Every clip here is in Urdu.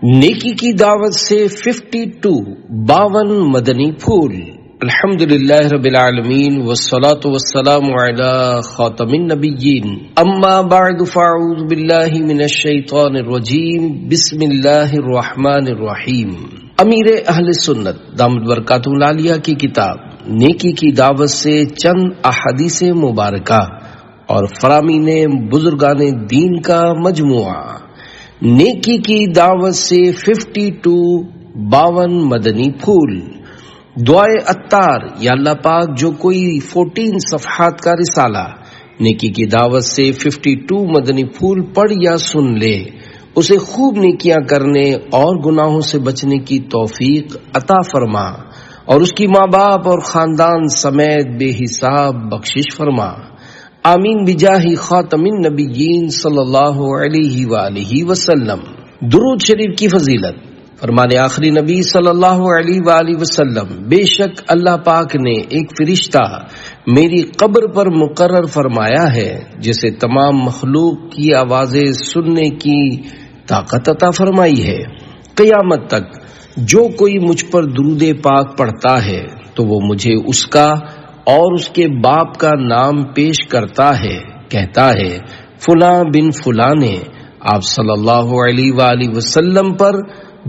نیکی کی دعوت سے 52 مدنی پھول۔ الحمدللہ رب العالمین والصلاة والسلام علی خاتم النبیین، اما بعد فاعوذ باللہ من الشیطان الرجیم، بسم اللہ الرحمن الرحیم۔ امیر اہل سنت دامت برکاتہ العالیہ کی کتاب نیکی کی دعوت سے چند احادیث مبارکہ اور فرامین بزرگان دین کا مجموعہ، نیکی کی دعوت سے 52 مدنی پھول۔ دعائے اتار، یا اللہ پاک جو کوئی 14 صفحات کا رسالہ نیکی کی دعوت سے 52 مدنی پھول پڑھ یا سن لے، اسے خوب نیکیاں کرنے اور گناہوں سے بچنے کی توفیق عطا فرما، اور اس کی ماں باپ اور خاندان سمیت بے حساب بخشش فرما، آمین بجاہ خاتم النبیین صلی اللہ علیہ وآلہ وسلم۔ درود شریف کی فضیلت۔ فرمان آخری نبی صلی اللہ علیہ وآلہ وسلم، بے شک اللہ پاک نے ایک فرشتہ میری قبر پر مقرر فرمایا ہے جسے تمام مخلوق کی آوازیں سننے کی طاقت عطا فرمائی ہے۔ قیامت تک جو کوئی مجھ پر درود پاک پڑھتا ہے تو وہ مجھے اس کا اور اس کے باپ کا نام پیش کرتا ہے، کہتا ہے فلاں بن فلاں نے آپ صلی اللہ علیہ وآلہ وسلم پر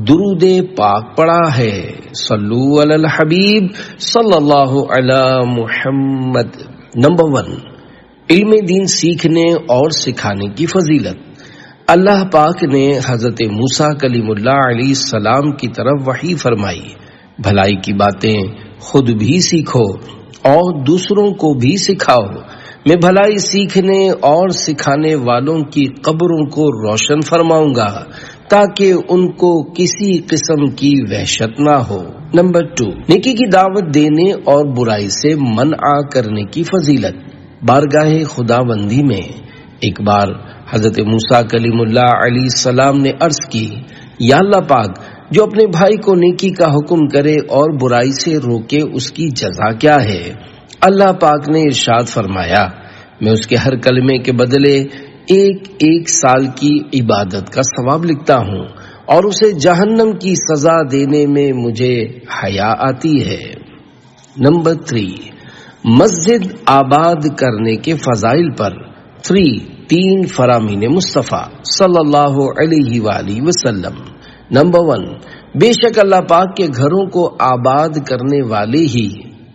درود پاک پڑھا ہے، صلو علی الحبیب صلی اللہ علی محمد۔ نمبر 1، علم دین سیکھنے اور سکھانے کی فضیلت۔ اللہ پاک نے حضرت موسیٰ کلیم اللہ علیہ السلام کی طرف وحی فرمائی، بھلائی کی باتیں خود بھی سیکھو اور دوسروں کو بھی سکھاؤ، میں بھلائی سیکھنے اور سکھانے والوں کی قبروں کو روشن فرماؤں گا تاکہ ان کو کسی قسم کی وحشت نہ ہو۔ نمبر 2، نیکی کی دعوت دینے اور برائی سے منع کرنے کی فضیلت۔ بارگاہ خداوندی میں ایک بار حضرت موسیٰ کلیم اللہ علیہ السلام نے عرض کی، یا اللہ پاک جو اپنے بھائی کو نیکی کا حکم کرے اور برائی سے روکے اس کی جزا کیا ہے؟ اللہ پاک نے ارشاد فرمایا، میں اس کے ہر کلمے کے بدلے ایک سال کی عبادت کا ثواب لکھتا ہوں اور اسے جہنم کی سزا دینے میں مجھے حیا آتی ہے۔ نمبر 3، مسجد آباد کرنے کے فضائل پر 3 فرامین مصطفیٰ صلی اللہ علیہ وآلہ وسلم۔ نمبر 1، بے شک اللہ پاک کے گھروں کو آباد کرنے والے ہی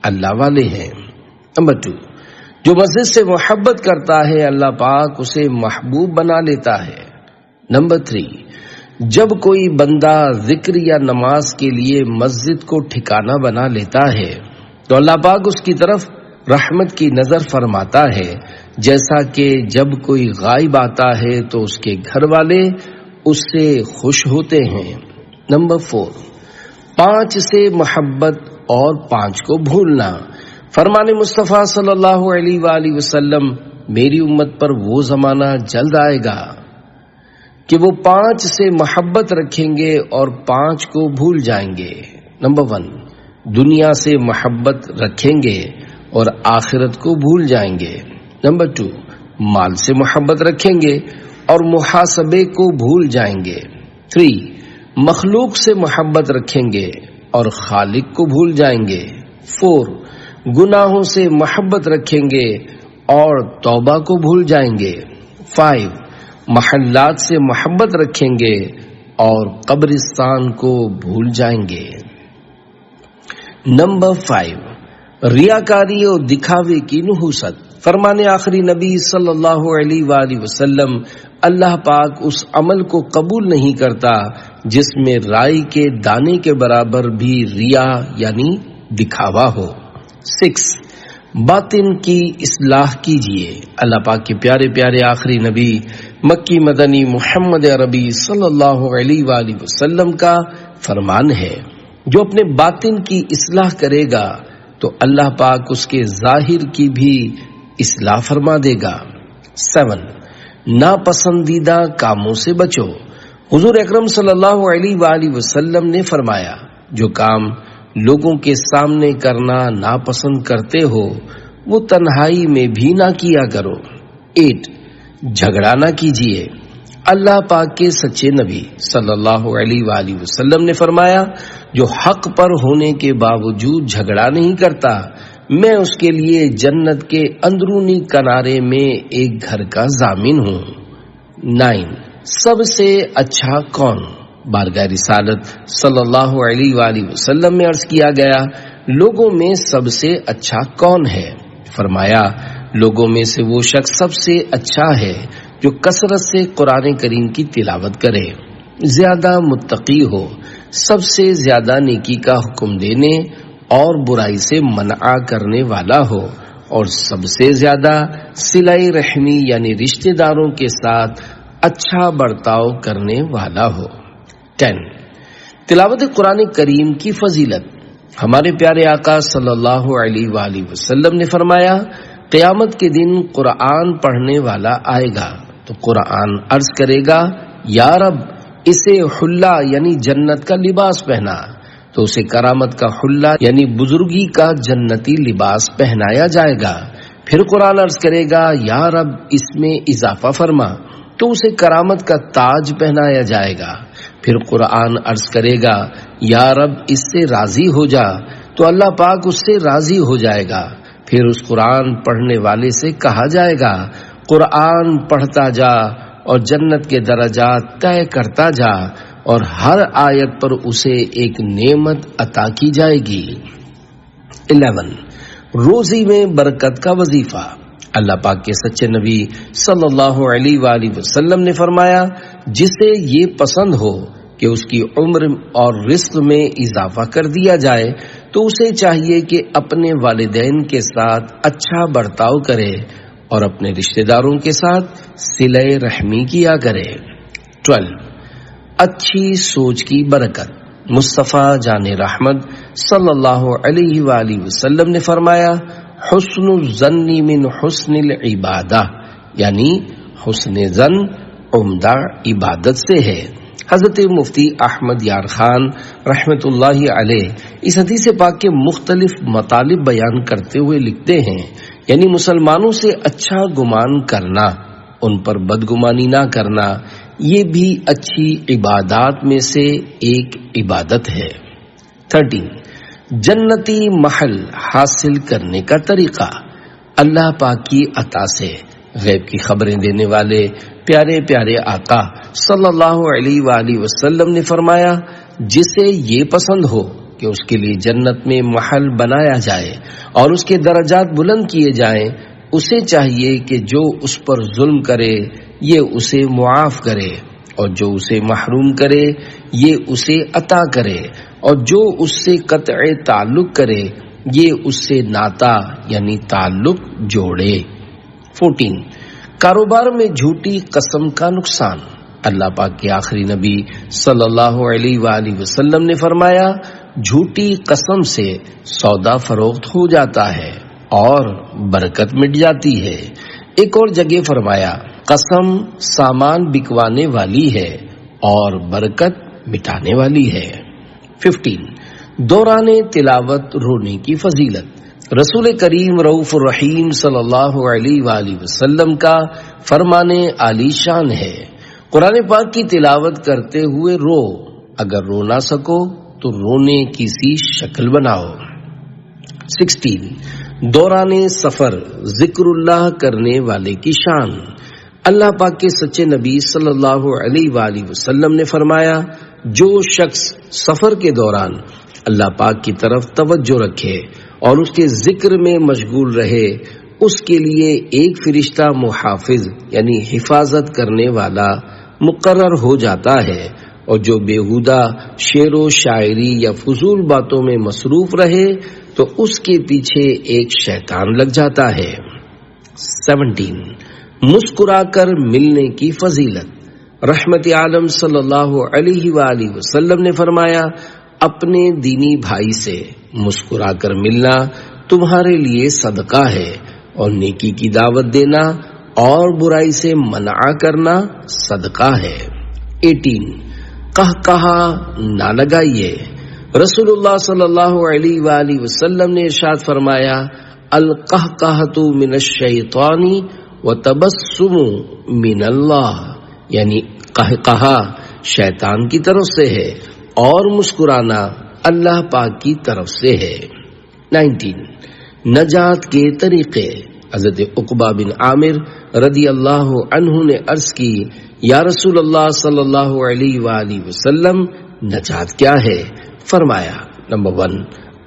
اللہ والے ہیں۔ نمبر 2، جو مسجد سے محبت کرتا ہے اللہ پاک اسے محبوب بنا لیتا ہے۔ نمبر 3، جب کوئی بندہ ذکر یا نماز کے لیے مسجد کو ٹھکانہ بنا لیتا ہے تو اللہ پاک اس کی طرف رحمت کی نظر فرماتا ہے، جیسا کہ جب کوئی غائب آتا ہے تو اس کے گھر والے اس سے خوش ہوتے ہیں۔ نمبر 4، 5 سے محبت اور 5 کو بھولنا۔ فرمان مصطفیٰ صلی اللہ علیہ وآلہ وسلم، میری امت پر وہ زمانہ جلد آئے گا کہ وہ 5 سے محبت رکھیں گے اور 5 کو بھول جائیں گے۔ نمبر 1، دنیا سے محبت رکھیں گے اور آخرت کو بھول جائیں گے۔ نمبر 2، مال سے محبت رکھیں گے اور محاسبے کو بھول جائیں گے۔ 3، مخلوق سے محبت رکھیں گے اور خالق کو بھول جائیں گے۔ 4، گناہوں سے محبت رکھیں گے اور توبہ کو بھول جائیں گے۔ 5، محلات سے محبت رکھیں گے اور قبرستان کو بھول جائیں گے۔ نمبر 5، ریاکاری اور دکھاوے کی نحوست۔ فرمان آخری نبی صلی اللہ علیہ وآلہ وسلم، اللہ پاک اس عمل کو قبول نہیں کرتا جس میں رائی کے دانے کے برابر بھی ریا یعنی دکھاوا ہو۔ 6، باطن کی اصلاح کیجیے۔ اللہ پاک کے پیارے پیارے آخری نبی مکی مدنی محمد عربی صلی اللہ علیہ وآلہ وسلم کا فرمان ہے، جو اپنے باطن کی اصلاح کرے گا تو اللہ پاک اس کے ظاہر کی بھی اصلاح فرما دے گا۔ 7، ناپسندیدہ کاموں سے بچو۔ حضور اکرم صلی اللہ علیہ وآلہ وسلم نے فرمایا، جو کام لوگوں کے سامنے کرنا ناپسند کرتے ہو وہ تنہائی میں بھی نہ کیا کرو۔ 8، جھگڑا نہ کیجیے۔ اللہ پاک کے سچے نبی صلی اللہ علیہ وآلہ وسلم نے فرمایا، جو حق پر ہونے کے باوجود جھگڑا نہیں کرتا، میں اس کے لیے جنت کے اندرونی کنارے میں ایک گھر کا ضامن ہوں۔ 9 سب سے اچھا کون؟ بارگاہ رسالت صلی اللہ علیہ وآلہ وسلم میں عرض کیا گیا، لوگوں میں سب سے اچھا کون ہے؟ فرمایا، لوگوں میں سے وہ شخص سب سے اچھا ہے جو کثرت سے قرآن کریم کی تلاوت کرے، زیادہ متقی ہو، سب سے زیادہ نیکی کا حکم دینے اور برائی سے منع کرنے والا ہو، اور سب سے زیادہ صلہ رحمی یعنی رشتہ داروں کے ساتھ اچھا برتاؤ کرنے والا ہو۔ 10 تلاوت قرآن کریم کی فضیلت۔ ہمارے پیارے آقا صلی اللہ علیہ وآلہ وسلم نے فرمایا، قیامت کے دن قرآن پڑھنے والا آئے گا تو قرآن عرض کرے گا، یا رب اسے حلہ یعنی جنت کا لباس پہنا، تو اسے کرامت کا حلہ یعنی بزرگی کا جنتی لباس پہنایا جائے گا۔ پھر قرآن عرض کرے گا، یا رب اس میں اضافہ فرما، تو اسے کرامت کا تاج پہنایا جائے گا۔ پھر قرآن عرض کرے گا، یا رب اس سے راضی ہو جا، تو اللہ پاک اس سے راضی ہو جائے گا۔ پھر اس قرآن پڑھنے والے سے کہا جائے گا، قرآن پڑھتا جا اور جنت کے درجات طے کرتا جا، اور ہر آیت پر اسے ایک نعمت عطا کی جائے گی۔ 11 روزی میں برکت کا وظیفہ۔ اللہ پاک کے سچے نبی صلی اللہ علیہ وآلہ وسلم نے فرمایا، جسے یہ پسند ہو کہ اس کی عمر اور رزق میں اضافہ کر دیا جائے، تو اسے چاہیے کہ اپنے والدین کے ساتھ اچھا برتاؤ کرے اور اپنے رشتہ داروں کے ساتھ صلہ رحمی کیا کرے۔ 12 اچھی سوچ کی برکت۔ مصطفیٰ جان رحمت صلی اللہ علیہ وآلہ وسلم نے فرمایا، حسن الظن من حسن العبادہ، یعنی حسن ظن عمدہ عبادت سے ہے۔ حضرت مفتی احمد یار خان رحمت اللہ علیہ اس حدیث پاک کے مختلف مطالب بیان کرتے ہوئے لکھتے ہیں، یعنی مسلمانوں سے اچھا گمان کرنا، ان پر بدگمانی نہ کرنا، یہ بھی اچھی عبادات میں سے ایک عبادت ہے۔ 13 جنتی محل حاصل کرنے کا طریقہ۔ اللہ پاک کی عطا سے غیب کی خبریں دینے والے پیارے پیارے آقا صلی اللہ علیہ وآلہ وسلم نے فرمایا، جسے یہ پسند ہو کہ اس کے لیے جنت میں محل بنایا جائے اور اس کے درجات بلند کیے جائیں، اسے چاہیے کہ جو اس پر ظلم کرے یہ اسے معاف کرے، اور جو اسے محروم کرے یہ اسے عطا کرے، اور جو اس سے قطع تعلق کرے یہ اس سے ناتا یعنی تعلق جوڑے۔ 14 کاروبار میں جھوٹی قسم کا نقصان۔ اللہ پاک کے آخری نبی صلی اللہ علیہ وآلہ وسلم نے فرمایا، جھوٹی قسم سے سودا فروخت ہو جاتا ہے اور برکت مٹ جاتی ہے۔ ایک اور جگہ فرمایا، قسم سامان بکوانے والی ہے اور برکت مٹانے والی ہے۔ 15 دوران تلاوت رونے کی فضیلت۔ رسول کریم رؤوف الرحیم صلی اللہ علیہ وآلہ وسلم کا فرمان عالی شان ہے، قرآن پاک کی تلاوت کرتے ہوئے رو، اگر رو نہ سکو تو رونے کی سی شکل بناؤ۔ 16 دوران سفر ذکر اللہ کرنے والے کی شان۔ اللہ پاک کے سچے نبی صلی اللہ علیہ وآلہ وسلم نے فرمایا، جو شخص سفر کے دوران اللہ پاک کی طرف توجہ رکھے اور اس کے ذکر میں مشغول رہے، اس کے لیے ایک فرشتہ محافظ یعنی حفاظت کرنے والا مقرر ہو جاتا ہے، اور جو بیہودہ شعر و شاعری یا فضول باتوں میں مصروف رہے تو اس کے پیچھے ایک شیطان لگ جاتا ہے۔ 17 مسکرا کر ملنے کی فضیلت۔ رحمت عالم صلی اللہ علیہ وآلہ وسلم نے فرمایا، اپنے دینی بھائی سے مسکرا کر ملنا تمہارے لیے صدقہ ہے، اور نیکی کی دعوت دینا اور برائی سے منع کرنا صدقہ ہے۔ 18 قہقہا نہ لگائیے۔ رسول اللہ صلی اللہ علیہ وآلہ وسلم نے ارشاد فرمایا، القہقہۃ من الشیطان وتبسم من اللہ، یعنی کہا شیطان کی طرف سے ہے، اور مسکرانا اللہ پاک کی طرف سے ہے۔ 19 نجات کے طریقے۔ حضرت عقبہ بن عامر رضی اللہ عنہ نے عرض کی، یا رسول اللہ صلی اللہ علیہ وآلہ وسلم، نجات کیا ہے؟ فرمایا، نمبر 1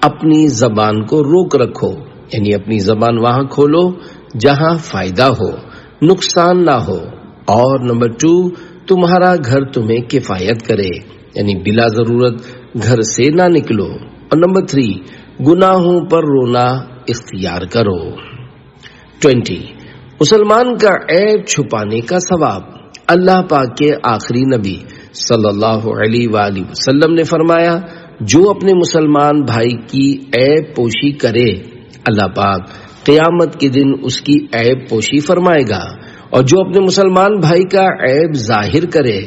اپنی زبان کو روک رکھو، یعنی اپنی زبان وہاں کھولو جہاں فائدہ ہو، نقصان نہ ہو، اور نمبر 2 تمہارا گھر تمہیں کفایت کرے، یعنی بلا ضرورت گھر سے نہ نکلو، اور نمبر 3 گناہوں پر رونا اختیار کرو۔ 20 مسلمان کا عیب چھپانے کا ثواب۔ اللہ پاک کے آخری نبی صلی اللہ علیہ وآلہ وسلم نے فرمایا، جو اپنے مسلمان بھائی کی عیب پوشی کرے، اللہ پاک قیامت کے دن اس کی عیب پوشی فرمائے گا، اور جو اپنے مسلمان بھائی کا عیب ظاہر کرے،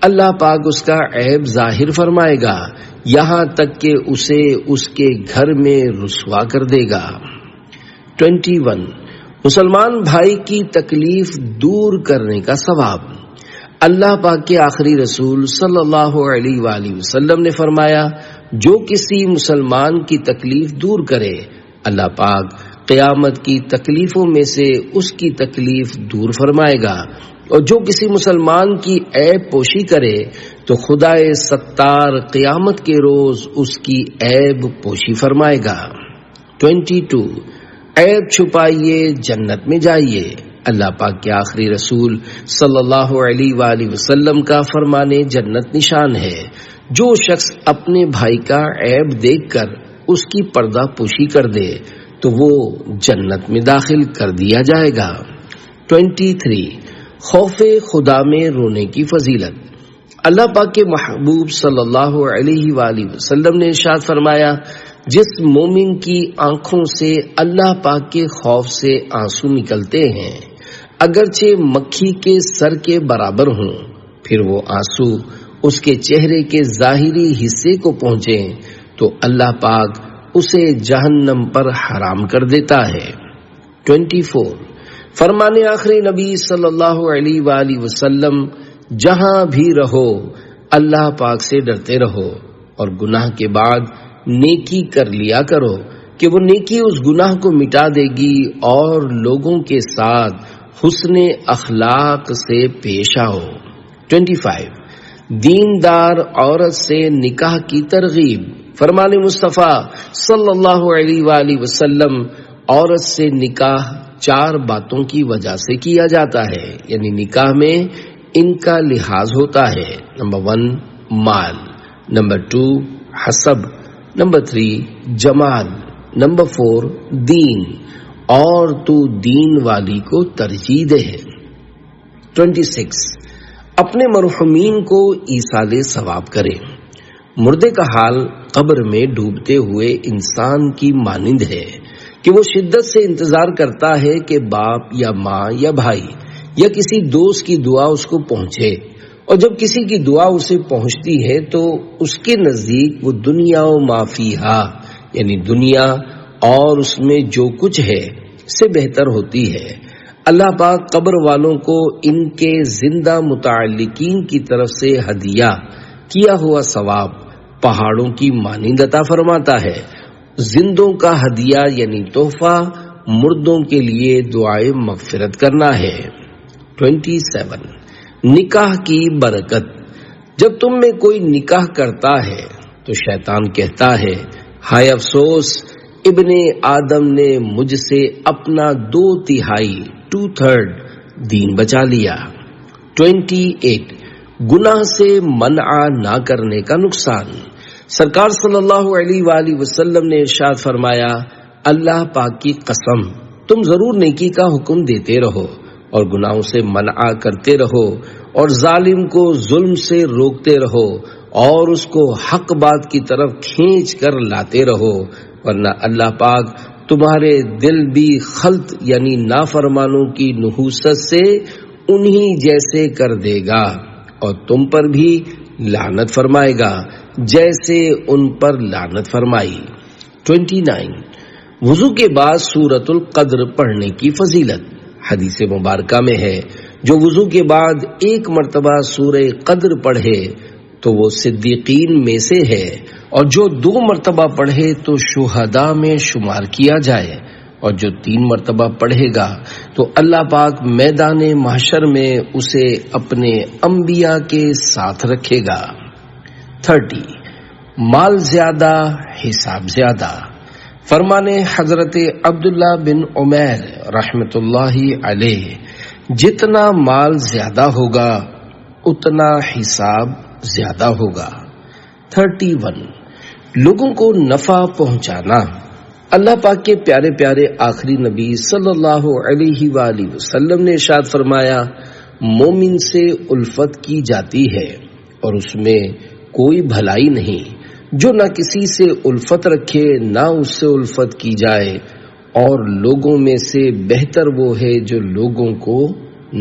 اللہ پاک اس کا عیب ظاہر فرمائے گا، یہاں تک کہ اسے اس کے گھر میں رسوا کر دے گا۔ 21 مسلمان بھائی کی تکلیف دور کرنے کا ثواب۔ اللہ پاک کے آخری رسول صلی اللہ علیہ وآلہ وسلم نے فرمایا، جو کسی مسلمان کی تکلیف دور کرے، اللہ پاک قیامت کی تکلیفوں میں سے اس کی تکلیف دور فرمائے گا، اور جو کسی مسلمان کی عیب پوشی کرے تو خدائے ستار قیامت کے روز اس کی عیب پوشی فرمائے گا۔ 22 عیب چھپائیے جنت میں جائیے۔ اللہ پاک کے آخری رسول صلی اللہ علیہ وآلہ وسلم کا فرمانے جنت نشان ہے، جو شخص اپنے بھائی کا عیب دیکھ کر اس کی پردہ پوشی کر دے تو وہ جنت میں داخل کر دیا جائے گا۔ 23 خوف خدا میں رونے کی فضیلت۔ اللہ پاک کے محبوب صلی اللہ علیہ وآلہ وسلم نے ارشاد فرمایا، جس مومن کی آنکھوں سے اللہ پاک کے خوف سے آنسو نکلتے ہیں، اگرچہ مکھی کے سر کے برابر ہوں، پھر وہ آنسو اس کے چہرے کے ظاہری حصے کو پہنچے تو اللہ پاک اسے جہنم پر حرام کر دیتا ہے۔ 24 فرمانے آخری نبی صلی اللہ علیہ وآلہ وسلم، جہاں بھی رہو اللہ پاک سے ڈرتے رہو، اور گناہ کے بعد نیکی کر لیا کرو کہ وہ نیکی اس گناہ کو مٹا دے گی، اور لوگوں کے ساتھ حسن اخلاق سے پیش آؤ۔ 25 دیندار عورت سے نکاح کی ترغیب۔ فرمان مصطفیٰ صلی اللہ علیہ وآلہ وسلم، عورت سے نکاح 4 باتوں کی وجہ سے کیا جاتا ہے، یعنی نکاح میں ان کا لحاظ ہوتا ہے۔ نمبر 1 مال، نمبر 2 حسب، نمبر 3 جمال، نمبر 4 دین، اور تو دین والی کو ترجیح دے۔ 26 اپنے مرحومین کو ایصال ثواب کرے۔ مردے کا حال قبر میں ڈوبتے ہوئے انسان کی مانند ہے کہ وہ شدت سے انتظار کرتا ہے کہ باپ یا ماں یا بھائی یا کسی دوست کی دعا اس کو پہنچے، اور جب کسی کی دعا اسے پہنچتی ہے تو اس کے نزدیک وہ دنیا و ما فیہا، یعنی دنیا اور اس میں جو کچھ ہے سے بہتر ہوتی ہے۔ اللہ پاک قبر والوں کو ان کے زندہ متعلقین کی طرف سے ہدیہ کیا ہوا ثواب پہاڑوں کی مانند عطا فرماتا ہے۔ زندوں کا ہدیہ یعنی تحفہ مردوں کے لیے دعائے مغفرت کرنا ہے۔ 27 نکاح کی برکت۔ جب تم میں کوئی نکاح کرتا ہے تو شیطان کہتا ہے، ہائے افسوس، ابن آدم نے مجھ سے اپنا 2/3 2/3 دین بچا لیا۔ 28 گناہ سے منع نہ کرنے کا نقصان۔ سرکار صلی اللہ علیہ وآلہ وسلم نے ارشاد فرمایا، اللہ پاک کی قسم، تم ضرور نیکی کا حکم دیتے رہو اور گناہوں سے منع کرتے رہو، اور ظالم کو ظلم سے روکتے رہو، اور اس کو حق بات کی طرف کھینچ کر لاتے رہو، ورنہ اللہ پاک تمہارے دل بھی خلط یعنی نافرمانوں کی نحوست سے انہی جیسے کر دے گا، اور تم پر بھی لعنت فرمائے گا جیسے ان پر لعنت فرمائی۔ 29 وضو کے بعد سورۃ القدر پڑھنے کی فضیلت۔ حدیث مبارکہ میں ہے، جو وضو کے بعد ایک مرتبہ سورہ قدر پڑھے تو وہ صدیقین میں سے ہے، اور جو 2 مرتبہ پڑھے تو شہداء میں شمار کیا جائے، اور جو 3 مرتبہ پڑھے گا تو اللہ پاک میدان محشر میں اسے اپنے انبیاء کے ساتھ رکھے گا۔ 30 مال زیادہ حساب زیادہ۔ فرمانے حضرت عبداللہ بن عمیر رحمت اللہ علیہ، جتنا مال زیادہ ہوگا اتنا حساب زیادہ ہوگا۔ 31 لوگوں کو نفع پہنچانا۔ اللہ پاک کے پیارے پیارے آخری نبی صلی اللہ علیہ وآلہ وسلم نے ارشاد فرمایا، مومن سے الفت کی جاتی ہے اور اس میں کوئی بھلائی نہیں جو نہ کسی سے الفت رکھے نہ اس سے الفت کی جائے، اور لوگوں میں سے بہتر وہ ہے جو لوگوں کو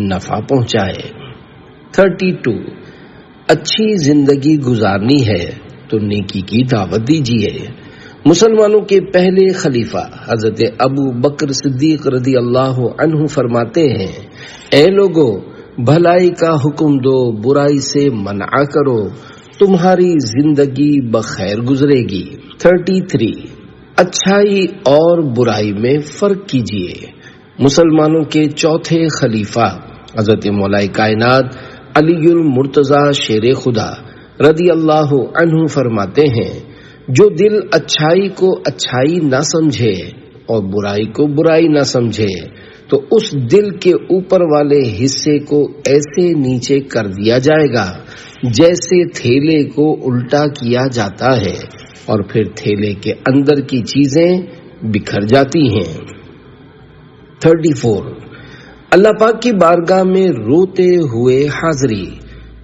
نفع پہنچائے۔ 32 اچھی زندگی گزارنی ہے تو نیکی کی دعوت دیجیے۔ مسلمانوں کے پہلے خلیفہ حضرت ابو بکر صدیق رضی اللہ عنہ فرماتے ہیں، اے لوگو، بھلائی کا حکم دو، برائی سے منع کرو، تمہاری زندگی بخیر گزرے گی۔ 33 اچھائی اور برائی میں فرق کیجیے۔ مسلمانوں کے چوتھے خلیفہ حضرت مولا کائنات علی المرتضی شیر خدا رضی اللہ عنہ فرماتے ہیں، جو دل اچھائی کو اچھائی نہ سمجھے اور برائی کو برائی نہ سمجھے تو اس دل کے اوپر والے حصے کو ایسے نیچے کر دیا جائے گا جیسے تھیلے کو الٹا کیا جاتا ہے، اور پھر تھیلے کے اندر کی چیزیں بکھر جاتی ہیں۔ 34 اللہ پاک کی بارگاہ میں روتے ہوئے حاضری۔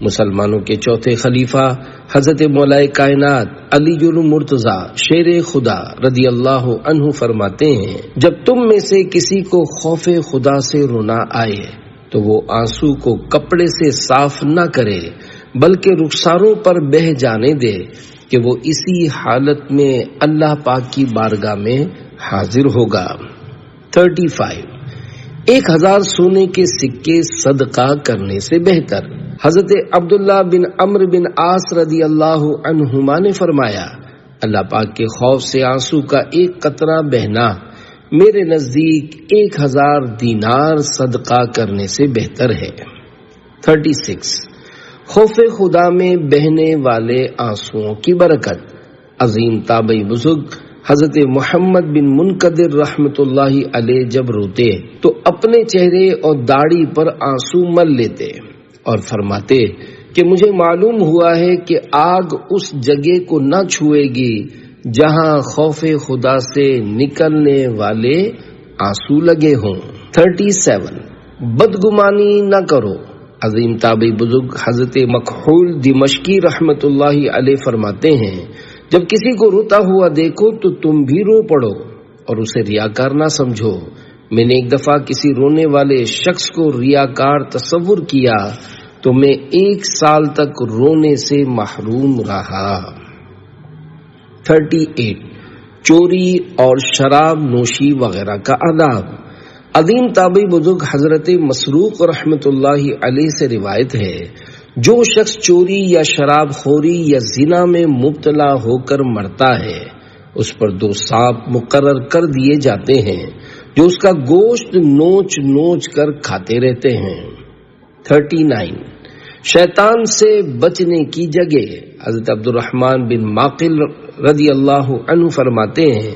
مسلمانوں کے چوتھے خلیفہ حضرت مولا کائنات علی المرتضی شیر خدا رضی اللہ عنہ فرماتے ہیں، جب تم میں سے کسی کو خوف خدا سے رونا آئے تو وہ آنسو کو کپڑے سے صاف نہ کرے بلکہ رخساروں پر بہہ جانے دے کہ وہ اسی حالت میں اللہ پاک کی بارگاہ میں حاضر ہوگا۔ 35 1000 سونے کے سکے صدقہ کرنے سے بہتر۔ حضرت عبداللہ بن عمرو بن عاص رضی اللہ عنہما نے فرمایا، اللہ پاک کے خوف سے آنسو کا ایک قطرہ بہنا میرے نزدیک 1000 دینار صدقہ کرنے سے بہتر ہے۔ 36 خوف خدا میں بہنے والے آنسوؤں کی برکت۔ عظیم تابعی بزرگ حضرت محمد بن منقدر رحمت اللہ علیہ جب روتے تو اپنے چہرے اور داڑھی پر آنسو مل لیتے اور فرماتے کہ مجھے معلوم ہوا ہے کہ آگ اس جگہ کو نہ چھوئے گی جہاں خوف خدا سے نکلنے والے آنسو لگے ہوں۔ 37 بدگمانی نہ کرو۔ عظیم تابعی بزرگ حضرت مکحول دمشقی رحمت اللہ علیہ فرماتے ہیں، جب کسی کو روتا ہوا دیکھو تو تم بھی رو پڑو اور اسے ریاکار نہ سمجھو۔ میں نے ایک دفعہ کسی رونے والے شخص کو ریاکار تصور کیا تو میں 1 سال تک رونے سے محروم رہا۔ 38 چوری اور شراب نوشی وغیرہ کا آداب۔ عظیم تابعی بزرگ حضرت مسروق رحمت اللہ علیہ سے روایت ہے، جو شخص چوری یا شراب خوری یا زنا میں مبتلا ہو کر مرتا ہے اس پر 2 سانپ مقرر کر دیے جاتے ہیں جو اس کا گوشت نوچ نوچ کر کھاتے رہتے ہیں۔ 39 شیطان سے بچنے کی جگہ۔ حضرت عبد الرحمن بن معقل رضی اللہ عنہ فرماتے ہیں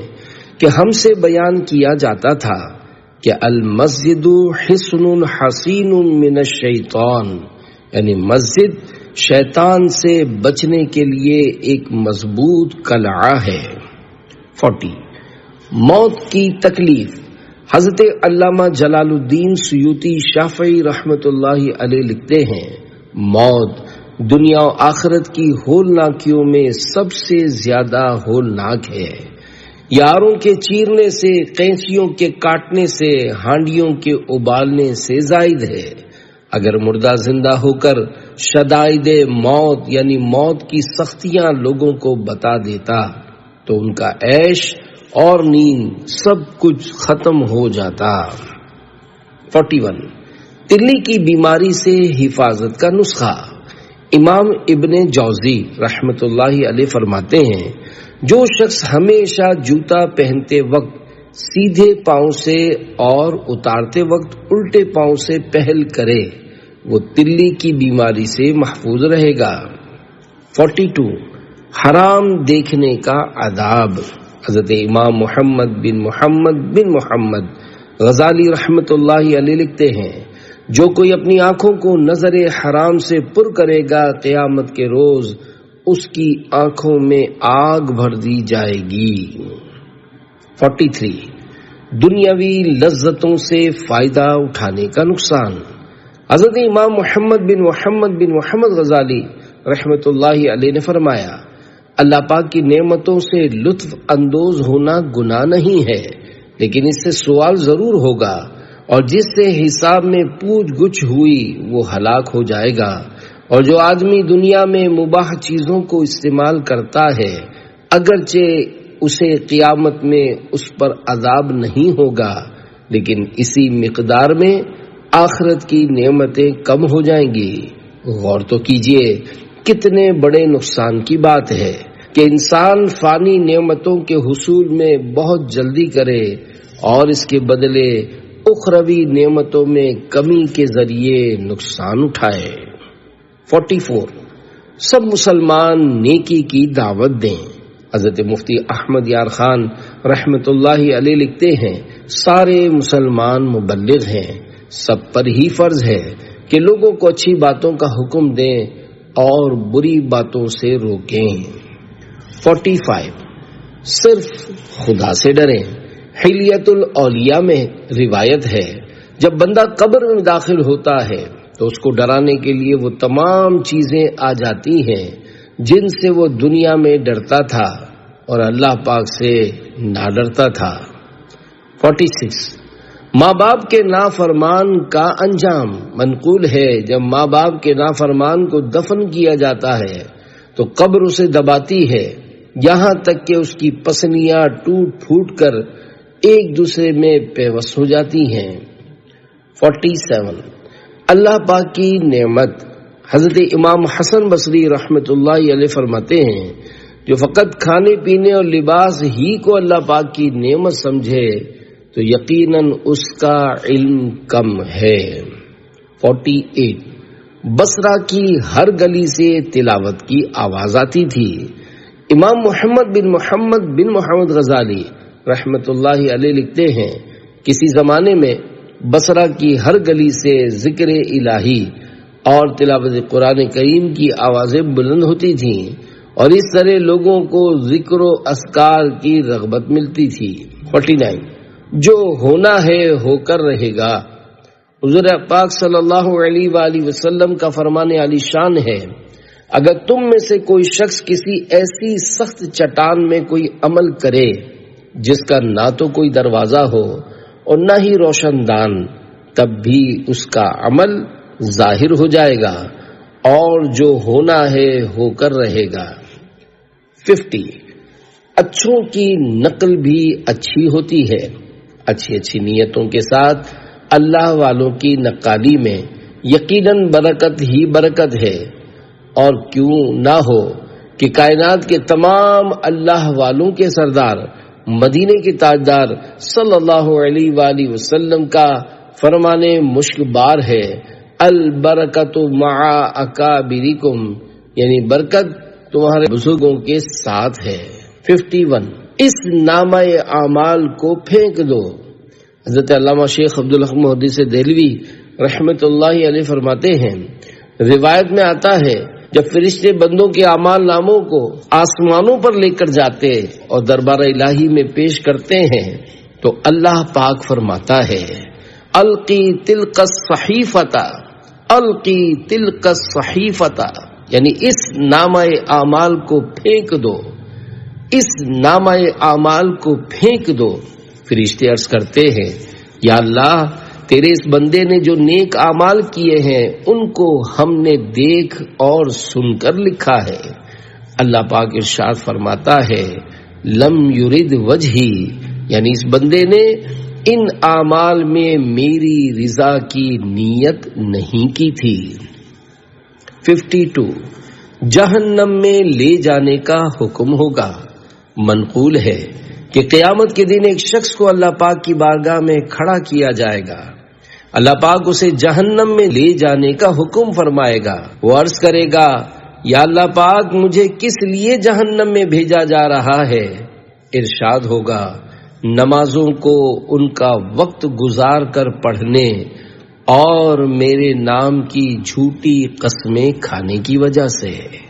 کہ ہم سے بیان کیا جاتا تھا کہ المسجد حصن حصین من الشیطان، یعنی مسجد شیطان سے بچنے کے لیے ایک مضبوط قلعہ ہے۔ 40 موت کی تکلیف۔ حضرت علامہ جلال الدین سیوطی شافعی رحمت اللہ علیہ لکھتے ہیں، موت دنیا و آخرت کی ہولناکیوں میں سب سے زیادہ ہولناک ہے۔ یاروں کے چیرنے سے، قینچیوں کے کاٹنے سے، ہانڈیوں کے ابالنے سے زائد ہے۔ اگر مردہ زندہ ہو کر شدائد موت یعنی موت کی سختیاں لوگوں کو بتا دیتا تو ان کا عیش اور نیند سب کچھ ختم ہو جاتا۔ 41 تلی کی بیماری سے حفاظت کا نسخہ۔ امام ابن جوزی رحمت اللہ علیہ فرماتے ہیں، جو شخص ہمیشہ جوتا پہنتے وقت سیدھے پاؤں سے اور اتارتے وقت الٹے پاؤں سے پہل کرے وہ تلی کی بیماری سے محفوظ رہے گا۔ 42 حرام دیکھنے کا آداب۔ حضرت امام محمد بن محمد غزالی رحمت اللہ علیہ لکھتے ہیں، جو کوئی اپنی آنکھوں کو نظر حرام سے پر کرے گا قیامت کے روز اس کی آنکھوں میں آگ بھر دی جائے گی۔ 43 دنیاوی لذتوں سے فائدہ اٹھانے کا نقصان۔ حضرت امام محمد بن محمد غزالی رحمت اللہ علیہ نے فرمایا، اللہ پاک کی نعمتوں سے لطف اندوز ہونا گناہ نہیں ہے، لیکن اس سے سوال ضرور ہوگا، اور جس سے حساب میں پوچھ گچھ ہوئی وہ ہلاک ہو جائے گا۔ اور جو آدمی دنیا میں مباح چیزوں کو استعمال کرتا ہے، اگرچہ اسے قیامت میں اس پر عذاب نہیں ہوگا، لیکن اسی مقدار میں آخرت کی نعمتیں کم ہو جائیں گی۔ غور تو کیجئے، کتنے بڑے نقصان کی بات ہے کہ انسان فانی نعمتوں کے حصول میں بہت جلدی کرے اور اس کے بدلے اخروی نعمتوں میں کمی کے ذریعے نقصان اٹھائے۔ 44 سب مسلمان نیکی کی دعوت دیں۔ حضرت مفتی احمد یار خان رحمت اللہ علیہ لکھتے ہیں، سارے مسلمان مبلغ ہیں، سب پر ہی فرض ہے کہ لوگوں کو اچھی باتوں کا حکم دیں اور بری باتوں سے روکیں۔ 45 صرف خدا سے ڈریں۔ حلیت الاولیاء میں روایت ہے، جب بندہ قبر میں داخل ہوتا ہے تو اس کو ڈرانے کے لیے وہ تمام چیزیں آ جاتی ہیں جن سے وہ دنیا میں ڈرتا تھا اور اللہ پاک سے نہ ڈرتا تھا۔ 46 ماں باپ کے نافرمان کا انجام۔ منقول ہے، جب ماں باپ کے نافرمان کو دفن کیا جاتا ہے تو قبر اسے دباتی ہے، یہاں تک کہ اس کی پسلیاں ٹوٹ پھوٹ کر ایک دوسرے میں پیوست ہو جاتی ہیں۔ 47 اللہ پاک کی نعمت۔ حضرت امام حسن بصری رحمت اللہ علیہ فرماتے ہیں، جو فقط کھانے پینے اور لباس ہی کو اللہ پاک کی نعمت سمجھے تو یقیناً اس کا علم کم ہے۔ 48 بصرہ کی ہر گلی سے تلاوت کی آواز آتی تھی۔ امام محمد بن محمد غزالی رحمت اللہ علیہ لکھتے ہیں، کسی زمانے میں بصرہ کی ہر گلی سے ذکر الہی اور تلاوت قرآن کریم کی آوازیں بلند ہوتی تھیں، اور اس طرح لوگوں کو ذکر و اذکار کی رغبت ملتی تھی۔ 49 جو ہونا ہے ہو کر رہے گا۔ حضور پاک صلی اللہ علیہ وآلہ وسلم کا فرمان عالی شان ہے، اگر تم میں سے کوئی شخص کسی ایسی سخت چٹان میں کوئی عمل کرے جس کا نہ تو کوئی دروازہ ہو اور نہ ہی روشن دان، تب بھی اس کا عمل ظاہر ہو جائے گا اور جو ہونا ہے ہو کر رہے گا۔ 50 اچھوں کی نقل بھی اچھی ہوتی ہے۔ اچھی نیتوں کے ساتھ اللہ والوں کی نقالی میں یقیناً برکت ہی برکت ہے، اور کیوں نہ ہو کہ کائنات کے تمام اللہ والوں کے سردار مدینے کے تاجدار صلی اللہ علیہ وآلہ وسلم کا فرمان مشک بار ہے، البرکت مع اکابرکم، یعنی برکت تمہارے بزرگوں کے ساتھ ہے۔ 51 اس نامہ اعمال کو پھینک دو۔ حضرت علامہ شیخ عبدالحق محدث دہلوی رحمت اللہ علیہ فرماتے ہیں، روایت میں آتا ہے جب فرشتے بندوں کے اعمال ناموں کو آسمانوں پر لے کر جاتے اور دربار الہی میں پیش کرتے ہیں تو اللہ پاک فرماتا ہے، القی تلک الصحیفۃ، القی تلک الصحیفۃ، یعنی اس نامہ اعمال کو پھینک دو، اس نامہ اعمال کو پھینک دو۔ فرشتے عرض کرتے ہیں، یا اللہ تیرے اس بندے نے جو نیک اعمال کیے ہیں ان کو ہم نے دیکھ اور سن کر لکھا ہے۔ اللہ پاک ارشاد فرماتا ہے، لم یرد وجہی، یعنی اس بندے نے ان اعمال میں میری رضا کی نیت نہیں کی تھی۔ 52 جہنم میں لے جانے کا حکم ہوگا۔ منقول ہے کہ قیامت کے دن ایک شخص کو اللہ پاک کی بارگاہ میں کھڑا کیا جائے گا۔ اللہ پاک اسے جہنم میں لے جانے کا حکم فرمائے گا۔ وہ عرض کرے گا، یا اللہ پاک مجھے کس لیے جہنم میں بھیجا جا رہا ہے؟ ارشاد ہوگا، نمازوں کو ان کا وقت گزار کر پڑھنے اور میرے نام کی جھوٹی قسمیں کھانے کی وجہ سے۔